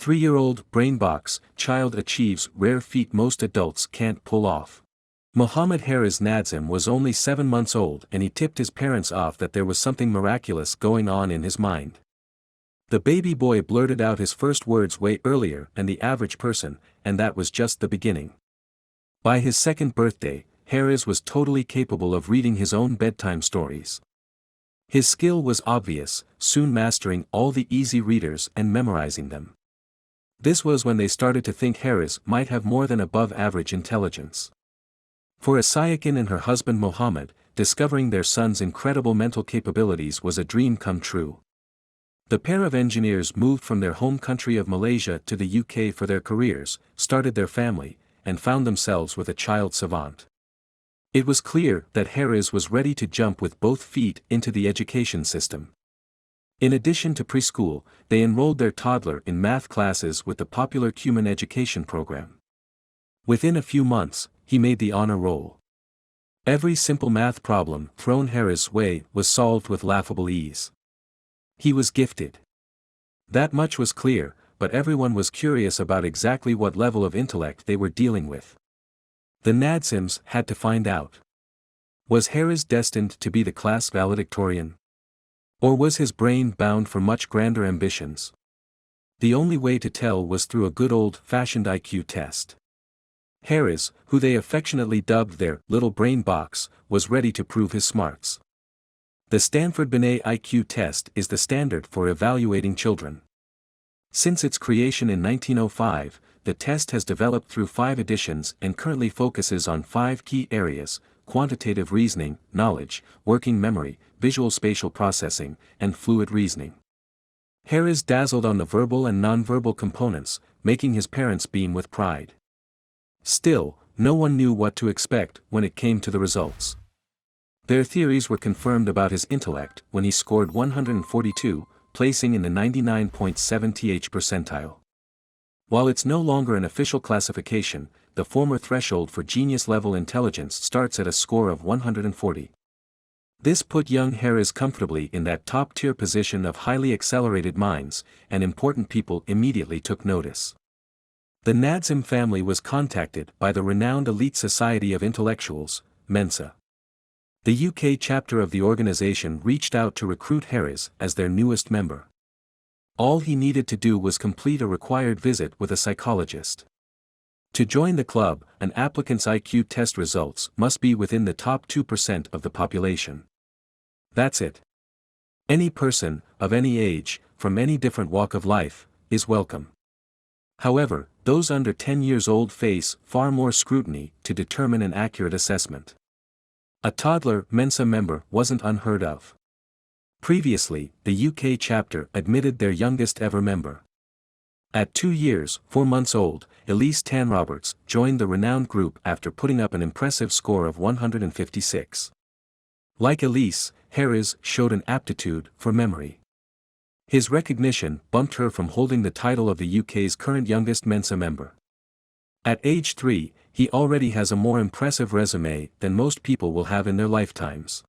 3-year-old Brainbox child achieves rare feat most adults can't pull off. Mohammed Harris Nadzim was only 7 months old and he tipped his parents off that there was something miraculous going on in his mind. The baby boy blurted out his first words way earlier than the average person, and that was just the beginning. By his 2nd birthday, Harris was totally capable of reading his own bedtime stories. His skill was obvious, soon mastering all the easy readers and memorizing them. This was when they started to think Harris might have more than above-average intelligence. For Asayakin and her husband Mohammed, discovering their son's incredible mental capabilities was a dream come true. The pair of engineers moved from their home country of Malaysia to the UK for their careers, started their family, and found themselves with a child savant. It was clear that Harris was ready to jump with both feet into the education system. In addition to preschool, they enrolled their toddler in math classes with the popular Cuman education program. Within a few months, he made the honor roll. Every simple math problem thrown Harris' way was solved with laughable ease. He was gifted. That much was clear, but everyone was curious about exactly what level of intellect they were dealing with. The Nadzims had to find out. Was Harris destined to be the class valedictorian? Or was his brain bound for much grander ambitions? The only way to tell was through a good old-fashioned IQ test. Harris, who they affectionately dubbed their little brain box, was ready to prove his smarts. The Stanford Binet IQ test is the standard for evaluating children. Since its creation in 1905, the test has developed through 5 editions and currently focuses on 5 key areas: quantitative reasoning, knowledge, working memory, visual spatial processing, and fluid reasoning. Harris dazzled on the verbal and nonverbal components, making his parents beam with pride. Still, no one knew what to expect when it came to the results. Their theories were confirmed about his intellect when he scored 142, placing in the 99.7th percentile. While it's no longer an official classification, the former threshold for genius-level intelligence starts at a score of 140. This put young Harris comfortably in that top-tier position of highly accelerated minds, and important people immediately took notice. The Nadzim family was contacted by the renowned Elite Society of Intellectuals, Mensa. The UK chapter of the organization reached out to recruit Harris as their newest member. All he needed to do was complete a required visit with a psychologist. To join the club, an applicant's IQ test results must be within the top 2% of the population. That's it. Any person, of any age, from any different walk of life, is welcome. However, those under 10 years old face far more scrutiny to determine an accurate assessment. A toddler Mensa member wasn't unheard of. Previously, the UK chapter admitted their youngest ever member. At 2 years, 4 months old, Elise Tan-Roberts joined the renowned group after putting up an impressive score of 156. Like Elise, Harris showed an aptitude for memory. His recognition bumped her from holding the title of the UK's current youngest Mensa member. At age 3, he already has a more impressive resume than most people will have in their lifetimes.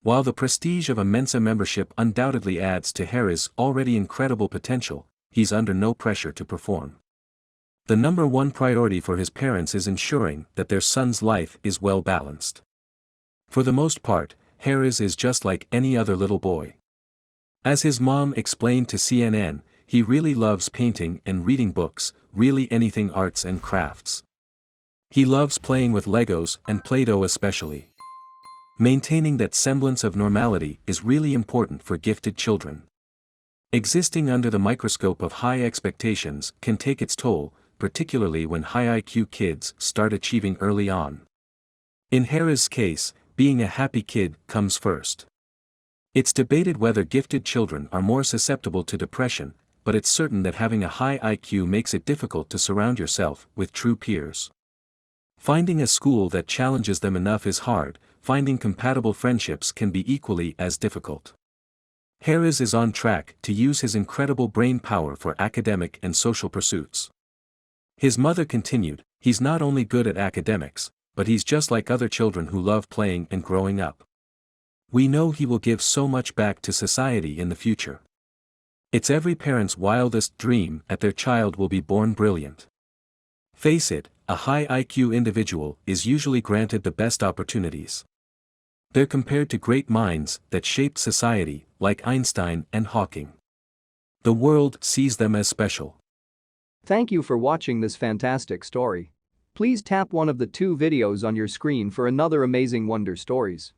While the prestige of a Mensa membership undoubtedly adds to Harris' already incredible potential, he's under no pressure to perform. The number one priority for his parents is ensuring that their son's life is well balanced. For the most part, Harris is just like any other little boy. As his mom explained to CNN, he really loves painting and reading books, really anything arts and crafts. He loves playing with Legos and Play-Doh especially. Maintaining that semblance of normality is really important for gifted children. Existing under the microscope of high expectations can take its toll, particularly when high IQ kids start achieving early on. In Harris' case, being a happy kid comes first. It's debated whether gifted children are more susceptible to depression, but it's certain that having a high IQ makes it difficult to surround yourself with true peers. Finding a school that challenges them enough is hard, finding compatible friendships can be equally as difficult. Harris is on track to use his incredible brain power for academic and social pursuits. His mother continued, "He's not only good at academics, but he's just like other children who love playing and growing up. We know he will give so much back to society in the future." It's every parent's wildest dream that their child will be born brilliant. Face it, a high IQ individual is usually granted the best opportunities. They're compared to great minds that shaped society, like Einstein and Hawking. The world sees them as special. Thank you for watching this fantastic story. Please tap one of the two videos on your screen for another amazing Wonder Stories.